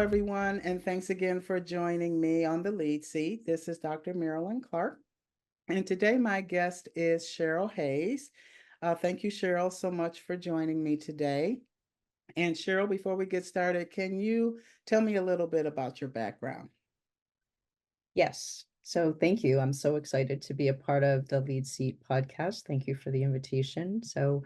everyone, and thanks again for joining me on the lead seat. This is Dr. Marilyn Clark, and today my guest is Cheryl Haynes. Thank you, Cheryl, so much for joining me today. And Cheryl, before we get started, can you tell me a little bit about your background? Yes. So thank you. I'm so excited to be a part of the Lead Seat podcast. Thank you for the invitation. So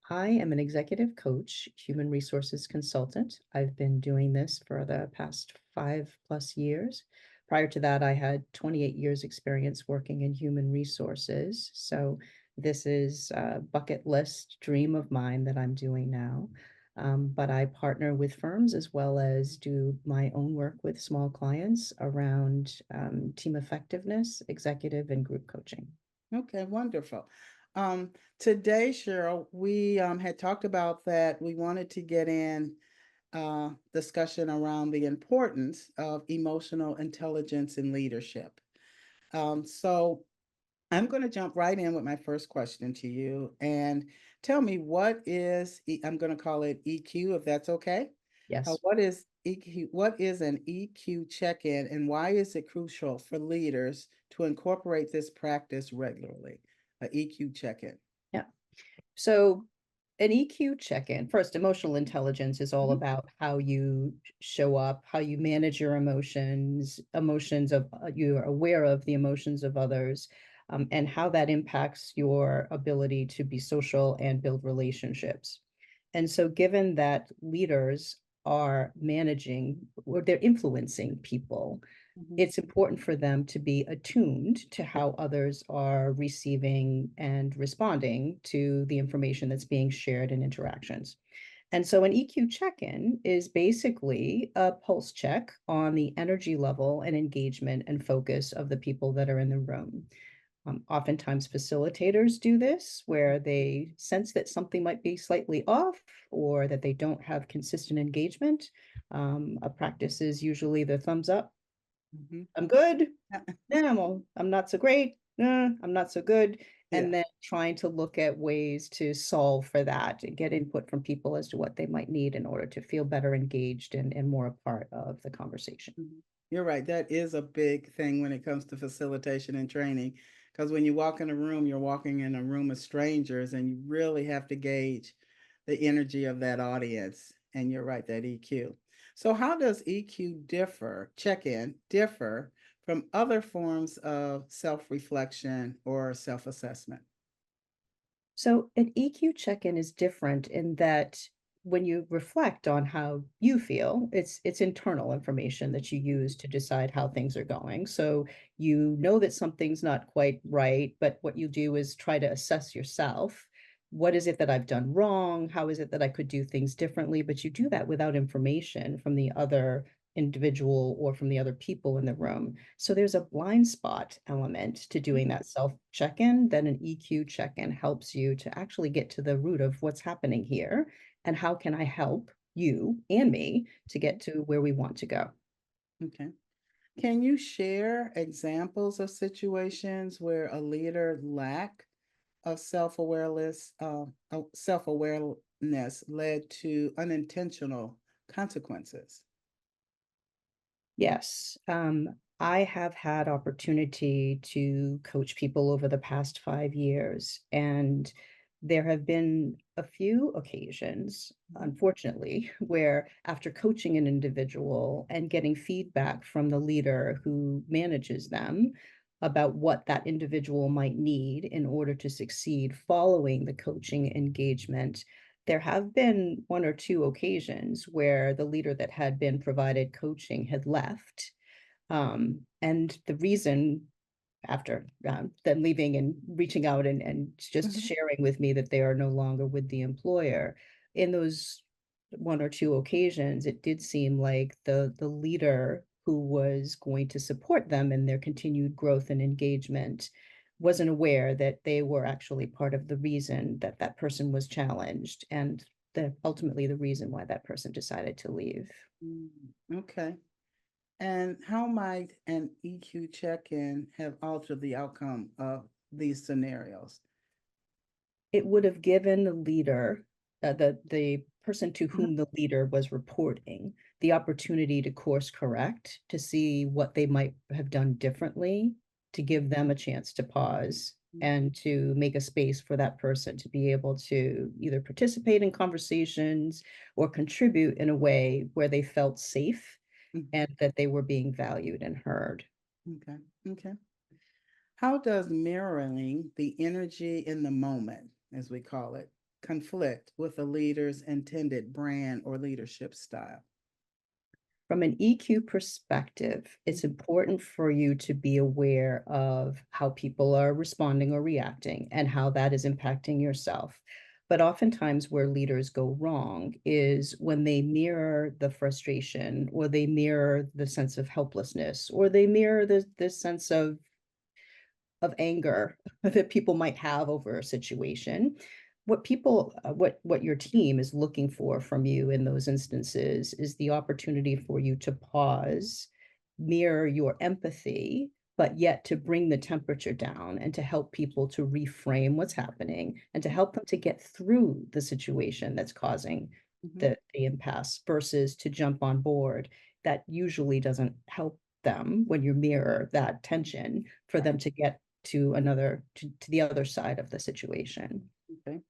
I am an executive coach, human resources consultant. I've been doing this for the past 5+ years. Prior to that, I had 28 years experience working in human resources. So this is a bucket list dream of mine that I'm doing now. But I partner with firms as well as do my own work with small clients around team effectiveness, executive, and group coaching. Okay, wonderful. Today, Cheryl, we had talked about that we wanted to get in discussion around the importance of emotional intelligence in leadership. So I'm going to jump right in with my first question to you and tell me I'm going to call it EQ, if that's okay. Yes. What is EQ? What is an EQ check-in, and why is it crucial for leaders to incorporate this practice regularly? A EQ check-in. Yeah. So an EQ check-in, first, emotional intelligence is all Mhm. about how you show up, how you manage your emotions of you're aware of the emotions of others, and how that impacts your ability to be social and build relationships. And so, given that leaders are managing or they're influencing people, Mhm. it's important for them to be attuned to how others are receiving and responding to the information that's being shared in interactions. And so an EQ check in is basically a pulse check on the energy level and engagement and focus of the people that are in the room. Oftentimes, facilitators do this where they sense that something might be slightly off or that they don't have consistent engagement. A practice is usually the thumbs up. Mhm. I'm good. Yeah. Yeah, well, I'm not so great. I'm not so good. Yeah. And then trying to look at ways to solve for that and get input from people as to what they might need in order to feel better engaged and more a part of the conversation. Mhm. You're right. That is a big thing when it comes to facilitation and training. Because when you walk in a room, you're walking in a room of strangers and you really have to gauge the energy of that audience. And you're right, that EQ. So, how does EQ differ from other forms of self reflection or self assessment? So an EQ check-in is different in that when you reflect on how you feel, it's internal information that you use to decide how things are going. So you know that something's not quite right, but what you do is try to assess yourself. What is it that I've done wrong? How is it that I could do things differently? But you do that without information from the other individual or from the other people in the room. So there's a blind spot element to doing that self check-in. Then an EQ check-in helps you to actually get to the root of what's happening here and how can I help you and me to get to where we want to go. Okay. Can you share examples of situations where a leader lack of self-awareness led to unintentional consequences? Yes, I have had opportunity to coach people over the past 5 years, and there have been a few occasions, Mhm. unfortunately, where after coaching an individual and getting feedback from the leader who manages them about what that individual might need in order to succeed following the coaching engagement, there have been one or two occasions where the leader that had been provided coaching had left. And the reason after them leaving and reaching out and just Mhm. sharing with me that they are no longer with the employer, in those one or two occasions, it did seem like the leader who was going to support them in their continued growth and engagement wasn't aware that they were actually part of the reason that that person was challenged and ultimately the reason why that person decided to leave. Mm, okay. And how might an EQ check-in have altered the outcome of these scenarios? It would have given the leader, the person to Mhm. whom the leader was reporting the opportunity to course correct, to see what they might have done differently, to give them a chance to pause and to make a space for that person to be able to either participate in conversations or contribute in a way where they felt safe Mhm. and that they were being valued and heard. Okay. Okay. How does mirroring the energy in the moment, as we call it, conflict with a leader's intended brand or leadership style? From an EQ perspective, it's Mhm. important for you to be aware of how people are responding or reacting and how that is impacting yourself. But oftentimes, where leaders go wrong is when they mirror the frustration, or they mirror the sense of helplessness, or they mirror the sense of anger that people might have over a situation. What your team is looking for from you in those instances is the opportunity for you to pause, mirror your empathy, but yet to bring the temperature down and to help people to reframe what's happening and to help them to get through the situation that's causing Mhm. the impasse versus to jump on board. That usually doesn't help them when you mirror that tension for Right. them to get to the other side of the situation. Okay.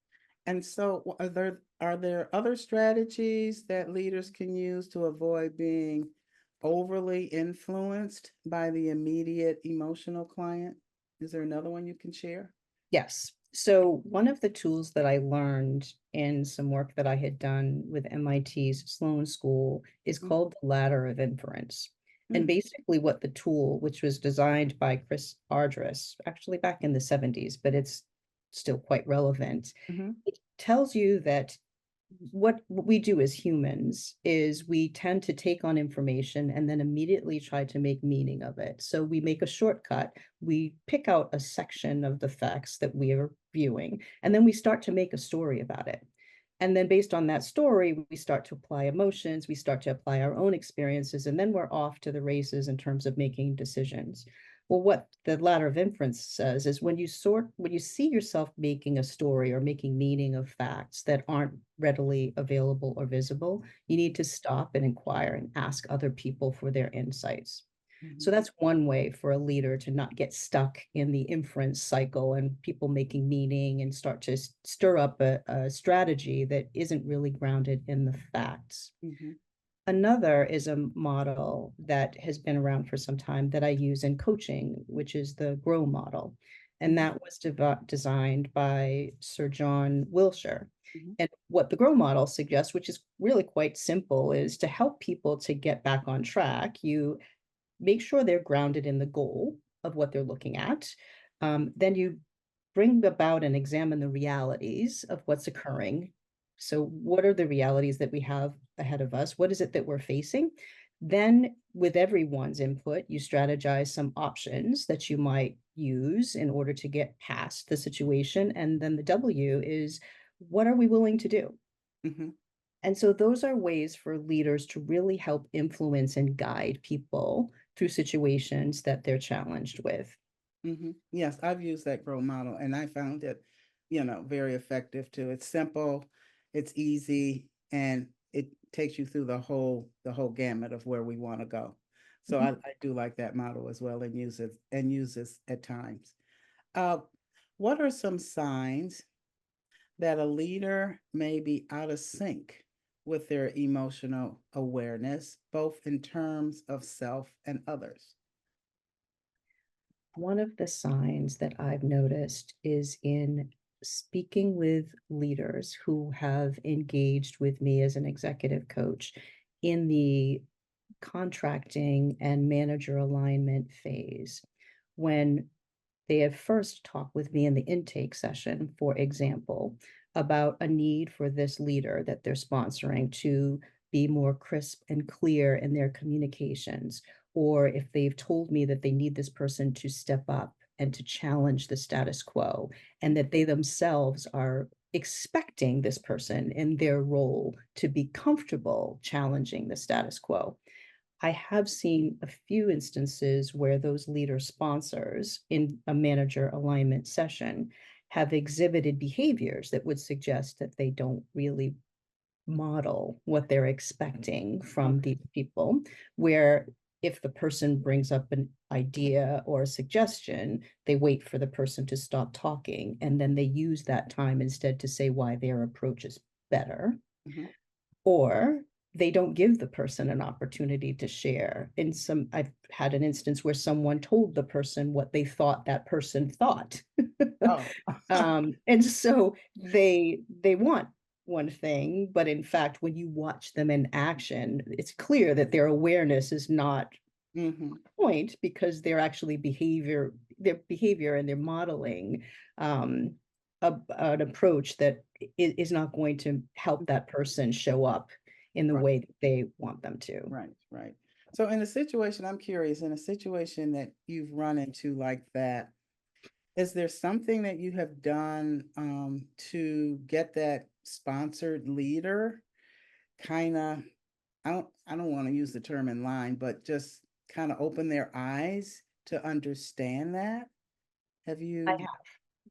And so, are there other strategies that leaders can use to avoid being overly influenced by the immediate emotional client? Is there another one you can share? Yes. So one of the tools that I learned in some work that I had done with MIT's Sloan School is Mhm. called the ladder of inference. And Mm. basically what the tool, which was designed by Chris Ardress, actually back in the 70s, but it's still quite relevant, Mhm. it tells you that what we do as humans is we tend to take on information and then immediately try to make meaning of it. So we make a shortcut. We pick out a section of the facts that we are viewing, and then we start to make a story about it. And then based on that story, we start to apply emotions, we start to apply our own experiences, and then we're off to the races in terms of making decisions. Well, what the ladder of inference says is when you see yourself making a story or making meaning of facts that aren't readily available or visible, you need to stop and inquire and ask other people for their insights. So Mhm. that's one way for a leader to not get stuck in the inference cycle and people making meaning and start to stir up a strategy that isn't really grounded in the facts. Mhm. Another is a model that has been around for some time that I use in coaching, which is the GROW model. And Mhm. that was designed by Sir John Wilshire. Mhm. And what the GROW model suggests, which is really quite simple, is to help people to get back on track. You make sure they're grounded in the goal of what they're looking at. Then you bring about and examine the realities of what's occurring. So, what are the realities that we have ahead of us? What is it that we're facing? Then, with everyone's input, you strategize some options that you might use in order to get past the situation. And then the W is what are we willing to do? Mhm. And so those are ways for leaders to really help influence and guide people through situations that they're challenged with. Mhm. Yes, I've used that grow model and I found it, very effective too. It's simple, it's easy, and it takes you through the whole gamut of where we want to go. So Mhm. I do like that model as well and use it at times. Uh, what are some signs that a leader may be out of sync with their emotional awareness, both in terms of self and others? One of the signs that I've noticed is in speaking with leaders who have engaged with me as an executive coach in the contracting and manager alignment phase. When they have first talked with me in the intake session, for example, about a need for this leader that they're sponsoring to be more crisp and clear in their communications, or if they've told me that they need this person to step up and to challenge the status quo, and that they themselves are expecting this person in their role to be comfortable challenging the status quo. I have seen a few instances where those leader sponsors in a manager alignment session have exhibited behaviors that would suggest that they don't really model what they're expecting from these people, where if the person brings up an idea or a suggestion, they wait for the person to stop talking, and then they use that time instead to say why their approach is better, Mhm. or they don't give the person an opportunity to share. In some, I've had an instance where someone told the person what they thought that person thought. Oh. And so they want one thing, but in fact, when you watch them in action, it's clear that their awareness is not Mhm. point, because they're actually their behavior and their modeling an approach that is not going to help that person show up in the Right, way that they want them to. right, right. So in a situation, I'm curious, in a situation that you've run into like that, is there something that you have done to get that sponsored leader kind of, I don't want to use the term in line, but just kind of open their eyes to understand that? Have I you?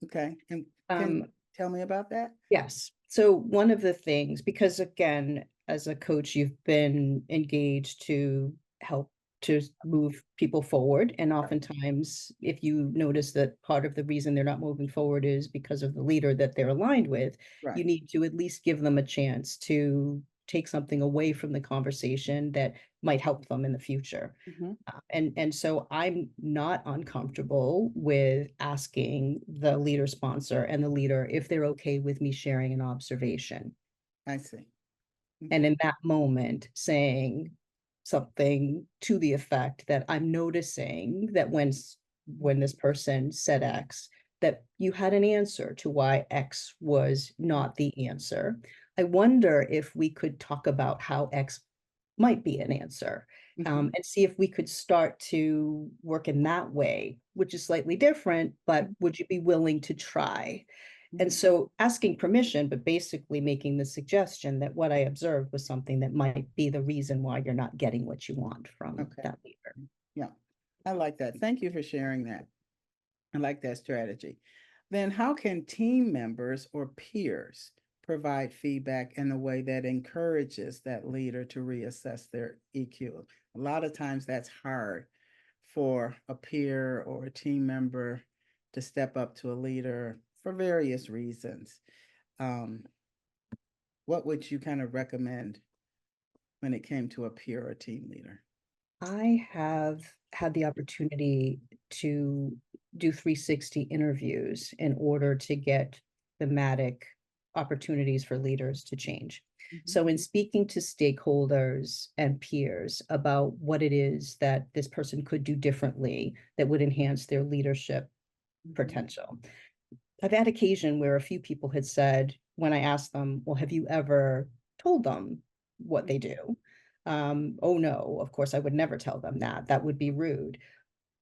Okay, and have. can you tell me about that? Yes. So one of the things, because again, as a coach, you've been engaged to help to move people forward. And Right, oftentimes, if you notice that part of the reason they're not moving forward is because of the leader that they're aligned with, you right. need to at least give them a chance to take something away from the conversation that might help them in the future. Mhm. And so I'm not uncomfortable with asking the leader sponsor and the leader if they're okay with me sharing an observation. I see. And Okay. in that moment, saying something to the effect that I'm noticing that when this person said X, that you had an answer to why X was not the answer. I wonder if we could talk about how X might be an answer, Mhm. and see if we could start to work in that way, which is slightly different, but would you be willing to try? And Mhm. so asking permission, but basically making the suggestion that what I observed was something that might be the reason why you're not getting what you want from Okay. that leader. Yeah, I like that. Thank you for sharing that. I like that strategy. Then how can team members or peers provide feedback in a way that encourages that leader to reassess their EQ? A lot of times that's hard for a peer or a team member to step up to a leader for various reasons. Um, what would you kind of recommend when it came to a peer or team leader? I have had the opportunity to do 360 interviews in order to get thematic opportunities for leaders to change. Mhm. So, in speaking to stakeholders and peers about what it is that this person could do differently that would enhance their leadership Mhm. potential, I've had occasion where a few people had said, when I asked them, well, have you ever told them what they do? Oh no, of course I would never tell them that. That would be rude.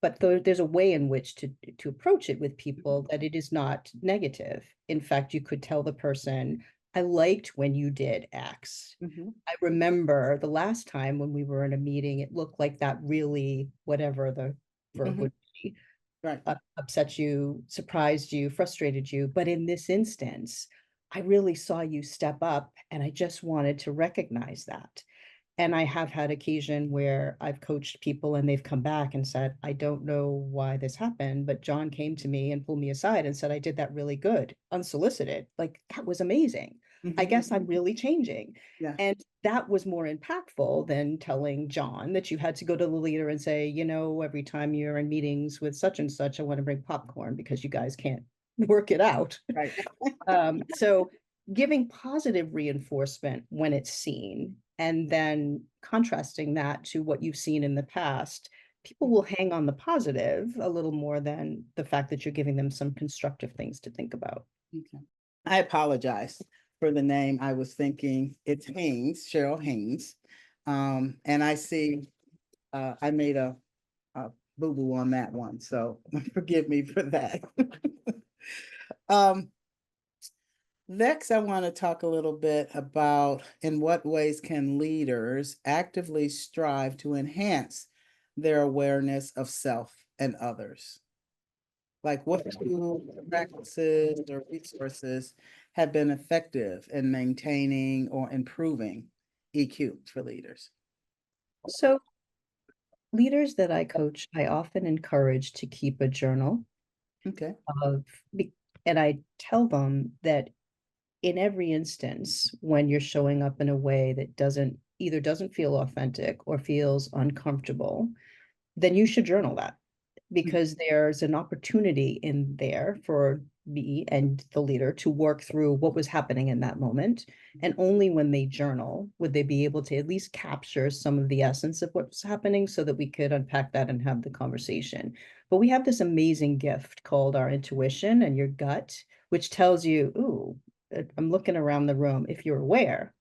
But there's a way in which to approach it with Mhm. people that it is not negative. In fact, you could tell the person, I liked when you did X. Mhm. I remember the last time when we were in a meeting, it looked like that really, whatever the verb Mhm. would be, Right. upset you, surprised you, frustrated you. But in this instance, I really saw you step up and I just wanted to recognize that. And I have had occasion where I've coached people and they've come back and said, I don't know why this happened, but John came to me and pulled me aside and said, I did that really good, unsolicited. Like, that was amazing. I Mhm. guess I'm really changing. Yeah. And that was more impactful than telling John that you had to go to the leader and say, every time you're in meetings with such and such, I want to bring popcorn because you guys can't work it out. Right. So giving positive reinforcement when it's seen, and then contrasting that to what you've seen in the past, people will hang on the positive a little more than the fact that you're giving them some constructive things to think about. Okay. I apologize for the name. I was thinking it's Haynes, Cheryl Haynes. And I see I made a boo-boo on that one, so forgive me for that. Um, Next, I want to talk a little bit about in what ways can leaders actively strive to enhance their awareness of self and others? Like what tools, practices, or resources have been effective in maintaining or improving EQ for leaders? So leaders that I coach, I often encourage to keep a journal Okay. of, and I tell them that in every instance, when you're showing up in a way that doesn't feel authentic or feels uncomfortable, then you should journal that, because there's an opportunity in there for me and the leader to work through what was happening in that moment. And only when they journal would they be able to at least capture some of the essence of what's happening so that we could unpack that and have the conversation. But we have this amazing gift called our intuition and your gut, which tells you, ooh, I'm looking around the room. If you're aware,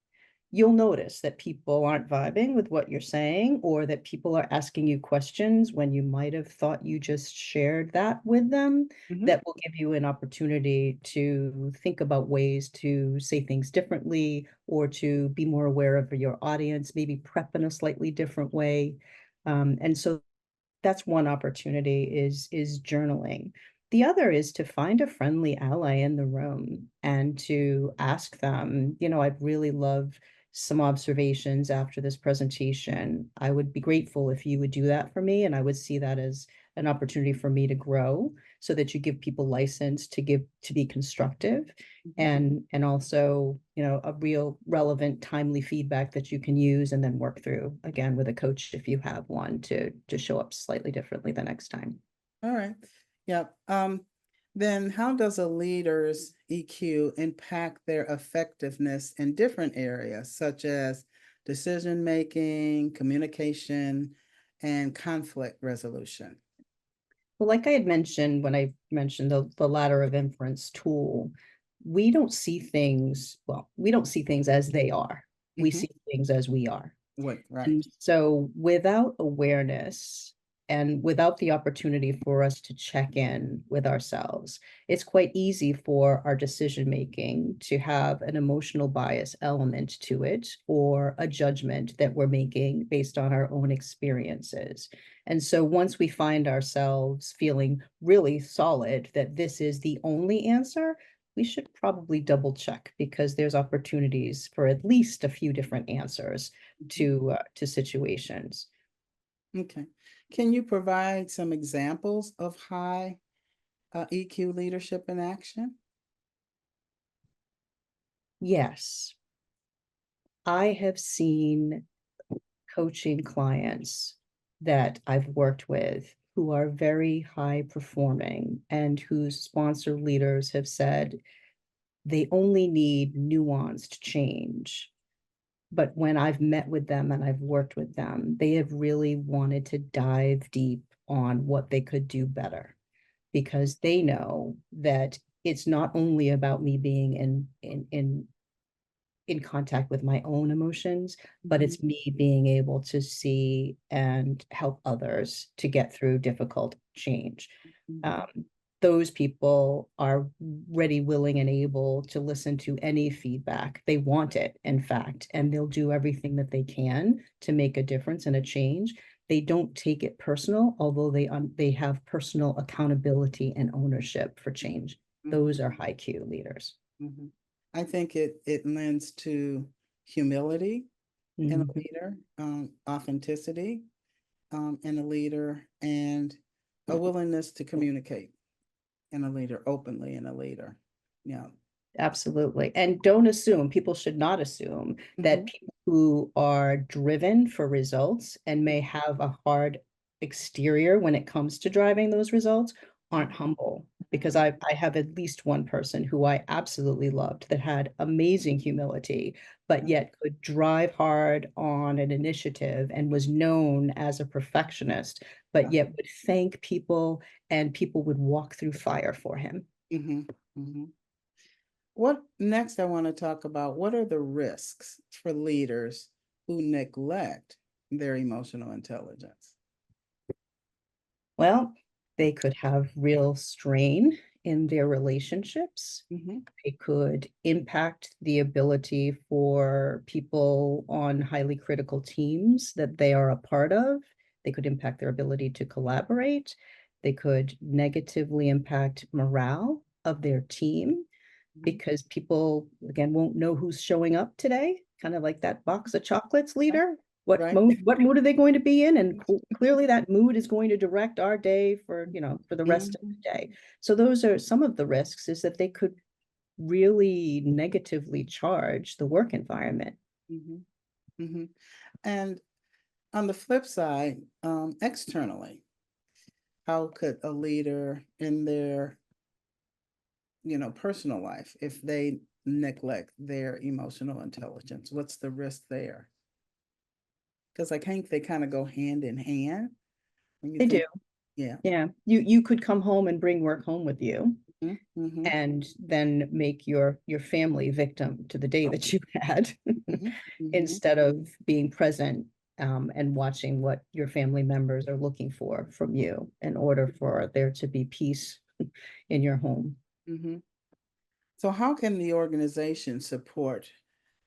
you'll notice that people aren't vibing with what you're saying, or that people are asking you questions when you might have thought you just shared that with them. Mm-hmm. That will give you an opportunity to think about ways to say things differently, or to be more aware of your audience, maybe prep in a slightly different way. And so that's one opportunity, is journaling. The other is to find a friendly ally in the room and to ask them, I'd really love some observations after this presentation. I would be grateful if you would do that for me, and I would see that as an opportunity for me to grow, so that you give people license to be constructive, and also, a real relevant, timely feedback that you can use and then work through again with a coach if you have one, to show up slightly differently the next time. All right. Yep. Then how does a leader's EQ impact their effectiveness in different areas, such as decision making, communication, and conflict resolution? Well, like I had mentioned when I mentioned the ladder of inference tool, we don't see things as they are. We Hmm. see things as we are. Wait, right. And so without awareness and without the opportunity for us to check in with ourselves, it's quite easy for our decision making to have an emotional bias element to it, or a judgment that we're making based on our own experiences. And so once we find ourselves feeling really solid that this is the only answer, we should probably double check, because there's opportunities for at least a few different answers Mhm. to situations. Okay. Can you provide some examples of high EQ leadership in action? Yes, I have seen coaching clients that I've worked with who are very high performing and whose sponsor leaders have said they only need nuanced change. But when I've met with them and I've worked with them, they have really wanted to dive deep on what they could do better, because they know that it's not only about me being in contact with my own emotions, but Mhm. it's me being able to see and help others to get through difficult change. Mhm. Um, those people are ready, willing, and able to listen to any feedback. They want it, in fact, and they'll do everything that they can to make a difference and a change. They don't take it personal, although they have personal accountability and ownership for change. Mhm. Those are high Q leaders. Mhm. I think it lends to humility in a Mhm. leader, authenticity in a leader, and a willingness to communicate in a leader, openly in a leader. Yeah. Absolutely. And don't assume, people should not assume that Mhm. people who are driven for results and may have a hard exterior when it comes to driving those results aren't humble. Because Mhm. I have at least one person who I absolutely loved that had amazing humility, but yet could drive hard on an initiative and was known as a perfectionist, but Yeah. yet would thank people, and people would walk through fire for him. Mhm. Mhm. What next I want to talk about, what are the risks for leaders who neglect their emotional intelligence? Well, they could have real strain in their relationships. Mhm. It could impact the ability for people on highly critical teams that they are a part of. They could impact their ability to collaborate. They could negatively impact morale of their team. Mhm. because people, again, won't know who's showing up today, kind of like that box of chocolates leader. Right. What mood are they going to be in? And clearly that mood is going to direct our day for, for the rest of Mhm. the day. So those are some of the risks, is that they could really negatively charge the work environment. Mhm. Mhm. And on the flip side, externally, how could a leader in their, personal life, if they neglect their emotional intelligence, what's the risk there? Because I think they kind of go hand in hand when you They do. think, yeah. Yeah. You could come home and bring work home with you, Mhm. Mhm. and then make your family victim to the day that you had, Mhm. Mhm. instead of being present, and watching what your family members are looking for from you in order for there to be peace in your home. Mhm. So how can the organization support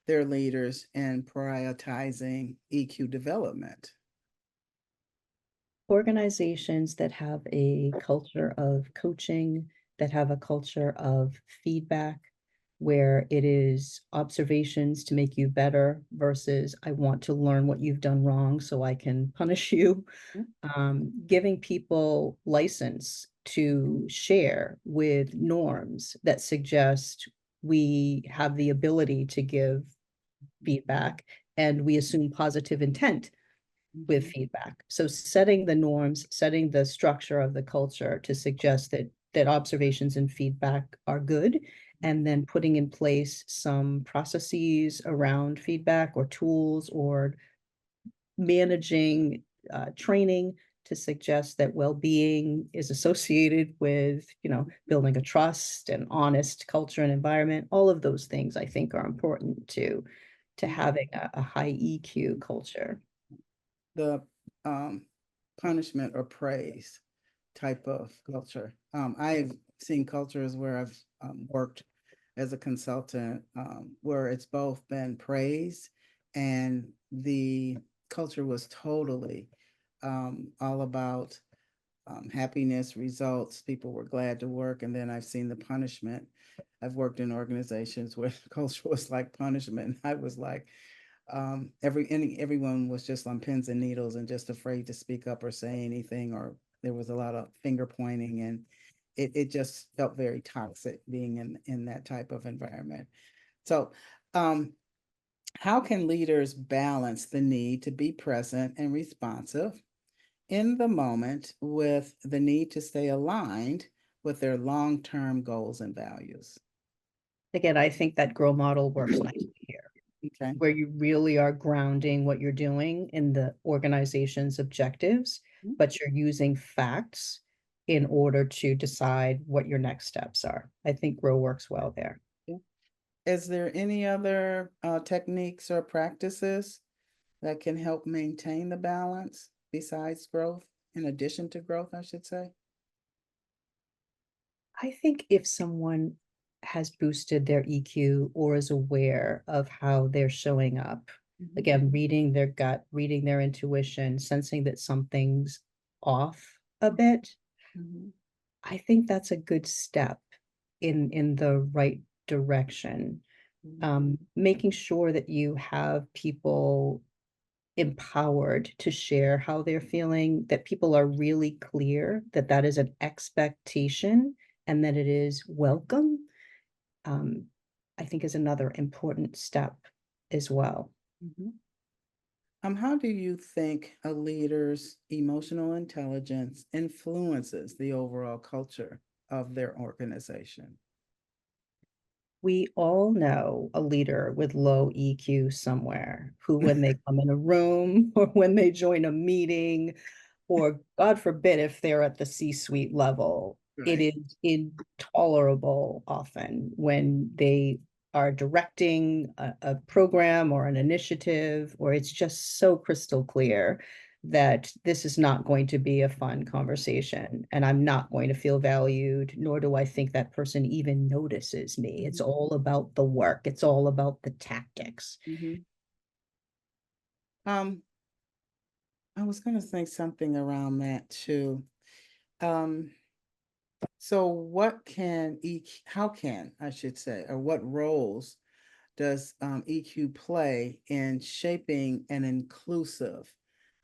their leaders in prioritizing EQ development? Organizations that have a culture of coaching, that have a culture of feedback, where it is observations to make you better versus I want to learn what you've done wrong so I can punish you. Mhm. Giving people license to share with norms that suggest we have the ability to give feedback, and we assume positive intent with Mhm. feedback. So setting the norms, setting the structure of the culture to suggest that observations and feedback are good, and then putting in place some processes around feedback or tools or managing training to suggest that well-being is associated with, building a trust and honest culture and environment. All of those things I think are important to Mhm. having a high EQ culture. The um, punishment or praise type of culture. I've seen cultures where I've worked as a consultant, where it's both been praise and the culture was totally all about happiness, results. People were glad to work. And then I've seen the punishment. I've worked in organizations where the culture was like punishment. And I was like, everyone was just on pins and needles and just afraid to speak up or say anything, or there was a lot of finger pointing, and it just felt very toxic being in that type of environment. So um how can leaders balance the need to be present and responsive in the moment with the need to stay aligned with their long-term goals and values? Again, I think that grow model works nicely here, Okay. where you really are grounding what you're doing in the organization's objectives, but you're using facts in order to decide what your next steps are. I think grow works well there. Yeah. Is there any other techniques or practices that can help maintain the balance besides growth, in addition to growth, I should say? I think if someone has boosted their EQ or is aware of how they're showing up, Mhm. again, reading their gut, reading their intuition, sensing that something's off a bit, Mhm. I think that's a good step in the right direction. Mhm. Making sure that you have people empowered to share how they're feeling, that people are really clear that that is an expectation and that it is welcome, um, I think is another important step as well. Mhm. How do you think a leader's emotional intelligence influences the overall culture of their organization? We all know a leader with low EQ somewhere who, when they come in a room or when they join a meeting, or God forbid, if they're at the C-suite level, it Right. is intolerable often when they are directing a program or an initiative, or it's just so crystal clear that this is not going to be a fun conversation and I'm not going to feel valued, nor do I think that person even notices me. It's Mhm. all about the work, it's all about the tactics. Mhm. Um, I was going to say something around that too. Um, So what can how can I should say, or what roles does EQ play in shaping an inclusive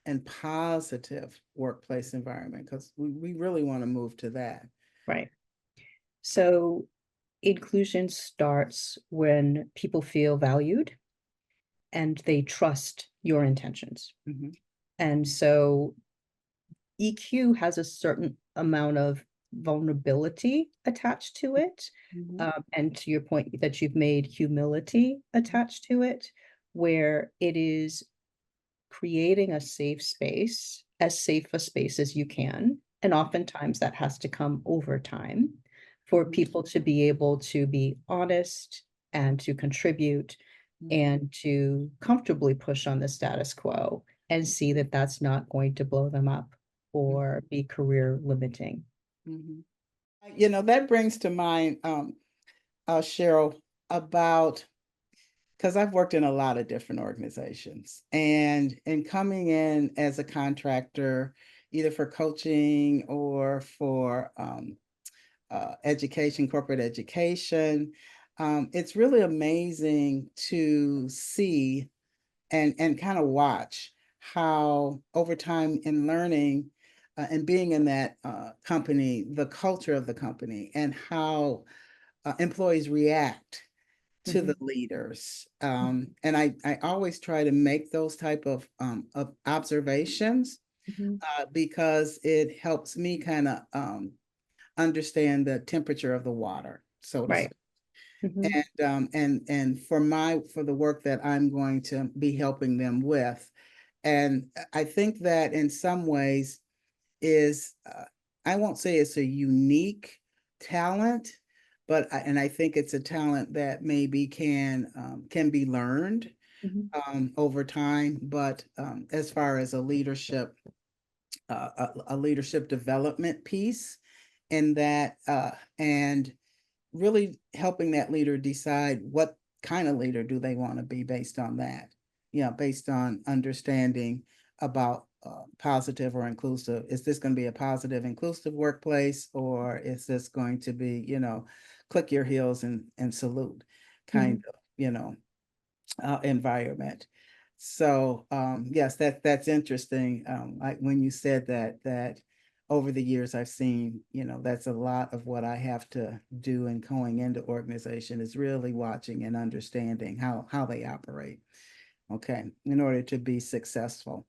and positive workplace environment? Because we really want to move to that. Right. So inclusion starts when people feel valued and they trust your intentions. Mhm, And so EQ has a certain amount of vulnerability attached to it. mhm, And to your point that you've made, humility attached to it, where it is creating a safe space, as safe a space as you can. And oftentimes that has to come over time for mhm, people to be able to be honest and to contribute mhm, and to comfortably push on the status quo and see that that's not going to blow them up or be career limiting. mhm. That brings to mind, Cheryl, about because I've worked in a lot of different organizations and coming in as a contractor, either for coaching or for education, corporate education. It's really amazing to see and kind of watch how over time in learning and being in that company, the culture of the company and how employees react to the Mhm, leaders. And I always try to make those type of observations mhm. because it helps me kind of understand the temperature of the water, so to Right. speak. Mhm, And for the work that I'm going to be helping them with. And I think that in some ways is I won't say it's a unique talent, but and I think it's a talent that maybe can be learned mhm, over time. But as far as a leadership development piece, in that and really helping that leader decide what kind of leader do they want to be based on that, based on understanding about positive or inclusive. Is this going to be a positive, inclusive workplace, or is this going to be, click your heels and salute kind mhm. of, environment? So yes, that's interesting. Like when you said that over the years I've seen, that's a lot of what I have to do in going into organization is really watching and understanding how they operate. Okay, in order to be successful,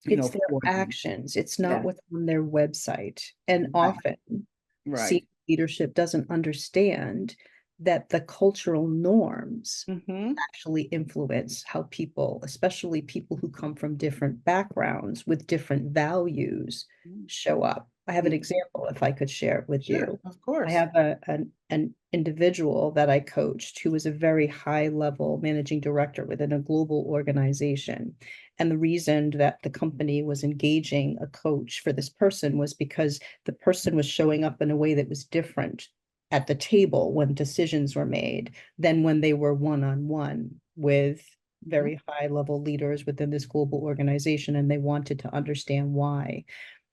It's their for them. actions, it's not Yeah, what's on their website, and right, often, right. senior leadership doesn't understand that the cultural norms Mm-hmm. actually influence how people, especially people who come from different backgrounds with different values, show up. I have an Mm-hmm. example if I could share it with Sure, you. of I course. have an individual that I coached who was a very high level managing director within a global organization. And the reason that the company was engaging a coach for this person was because the person was showing up in a way that was different at the table when decisions were made than when they were one on one with Mhm. very high level leaders within this global organization. And they wanted to understand why.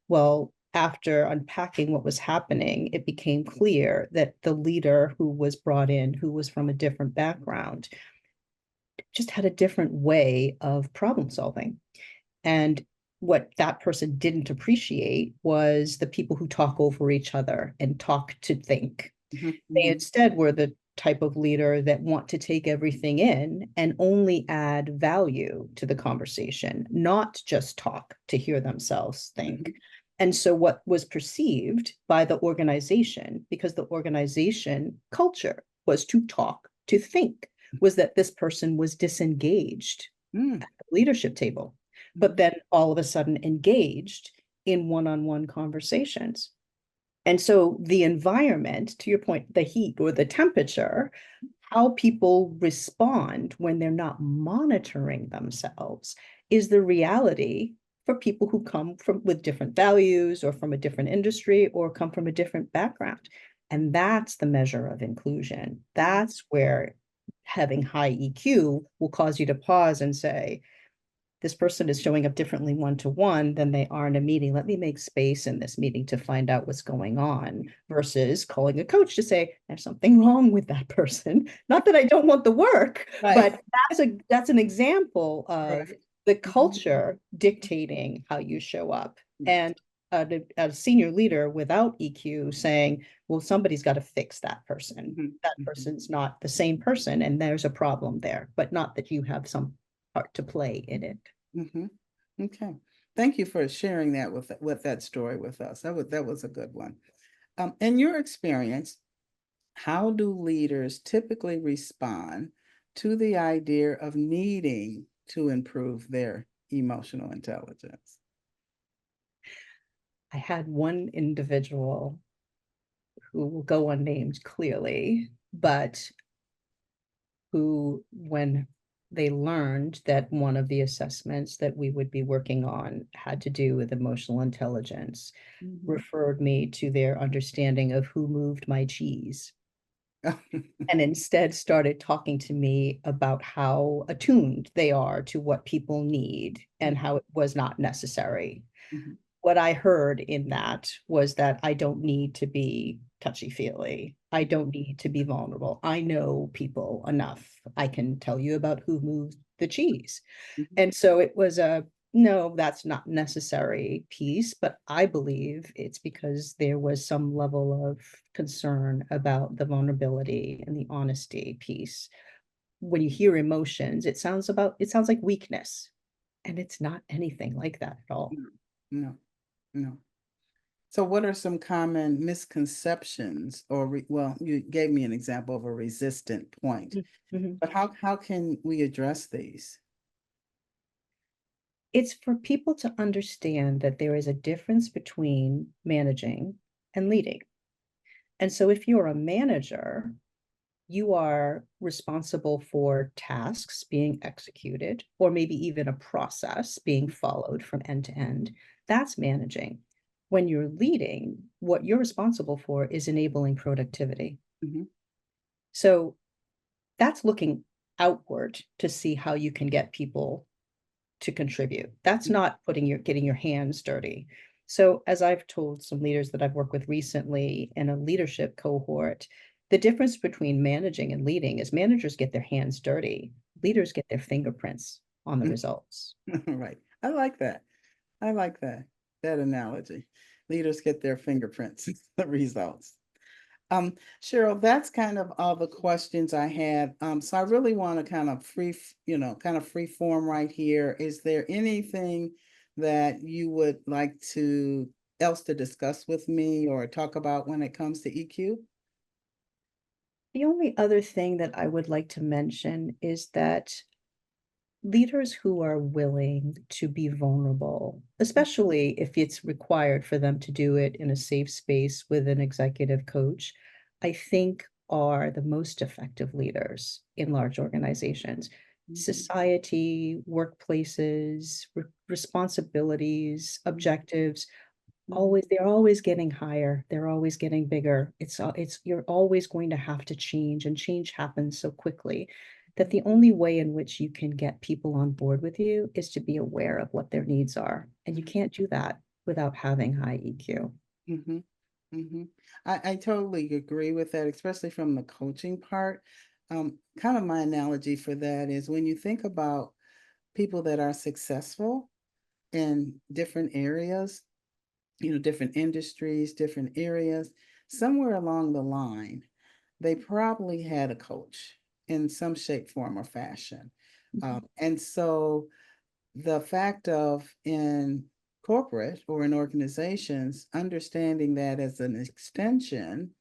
Well, after unpacking what was happening, it became clear that the leader who was brought in, who was from a different background, just had a different way of problem solving. And what that person didn't appreciate was the people who talk over each other and talk to think. Mhm. They Mhm. instead were the type of leader that want to take everything in and only add value to the conversation, not just talk to hear themselves think. Mhm. And so, what was perceived by the organization, because the organization culture was to talk, to think, was that this person was disengaged Mm. at the leadership table, but Mhm. then all of a sudden engaged in one on one conversations. And so the environment, to your point, the heat or the temperature, how people respond when they're not monitoring themselves is the reality for people who come from with different values or from a different industry or come from a different background. And that's the measure of inclusion. Mhm. That's where having high EQ will cause you to pause and say, this person is showing up differently one-to-one than they are in a meeting. Let me make space in this meeting to find out what's going on versus calling a coach to say, there's something wrong with that person. Not that I don't want the work, Right. but that's an example of Right. the Mhm. culture dictating how you show up. Yes. And a senior leader without EQ saying, well, somebody's got to fix that person. Mhm. That Mhm. person's not the same person, and there's a problem there, but not that you have some part to play in it. Mhm. Okay. Thank you for sharing that with that story with us. That was a good one. In your experience, how do leaders typically respond to the idea of needing to improve their emotional intelligence? I had one individual who will go unnamed clearly, but who, when they learned that one of the assessments that we would be working on had to do with emotional intelligence, Mhm. referred me to their understanding of who moved my cheese. And instead started talking to me about how attuned they are to what people need and how it was not necessary. Mhm. What I heard in that was that I don't need to be touchy-feely. I don't need to be vulnerable. I know people enough. I can tell you about who moved the cheese. Mhm. And so it was a no, that's not necessary piece, but I believe it's because there was some level of concern about the vulnerability and the honesty piece. When you hear emotions, it sounds like weakness, and it's not anything like that at all. No, no, no. So what are some common misconceptions well, you gave me an example of a resistant point, Mhm. but how can we address these? It's for people to understand that there is a difference between managing and leading. And so if you're a manager, you are responsible for tasks being executed, or maybe even a process being followed from end to end. That's managing. When you're leading, what you're responsible for is enabling productivity. Mhm. So that's looking outward to see how you can get people to contribute. That's not getting your hands dirty. So as I've told some leaders that I've worked with recently in a leadership cohort, the difference between managing and leading is managers get their hands dirty, leaders get their fingerprints on the results. Right. I like that. I like that analogy. Leaders get their fingerprints, the results. Cheryl, that's kind of all the questions I had. So I really want to kind of kind of free form right here. Is there anything that you would like to else to discuss with me or talk about when it comes to EQ? The only other thing that I would like to mention is that leaders who are willing to be vulnerable, especially if it's required for them to do it in a safe space with an executive coach, I think are the most effective leaders in large organizations. Mhm. Society, workplaces, responsibilities, objectives, Mhm. always they're always getting higher, they're always getting bigger. It's you're always going to have to change, and change happens so quickly that the only way in which you can get people on board with you is to be aware of what their needs are, and you can't do that without having high EQ. Mhm. Mhm. I totally agree with that, especially from the coaching part. Kind of my analogy for that is when you think about people that are successful in different areas, different industries, different areas, somewhere along the line, they probably had a coach in some shape, form, or fashion. Mhm. And so the fact of in corporate or in organizations, understanding that as an extension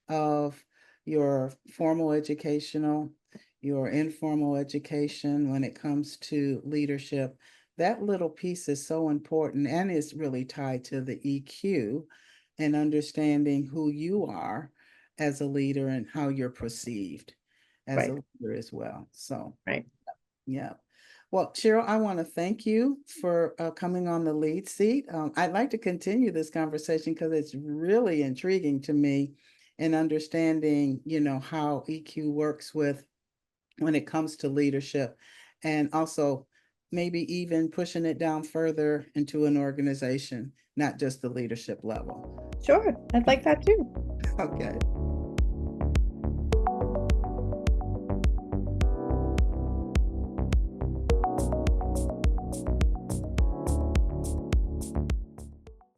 of your formal educational, your informal education when it comes to leadership. That little piece is so important and is really tied to the EQ and understanding who you are as a leader and how you're perceived as a Right, leader as well. So, right. yeah. Well, Cheryl, I want to thank you for coming on the lead seat. I'd like to continue this conversation because it's really intriguing to me in understanding, how EQ works with when it comes to leadership and also maybe even pushing it down further into an organization, not just the leadership level. Sure, I'd like that too. Okay.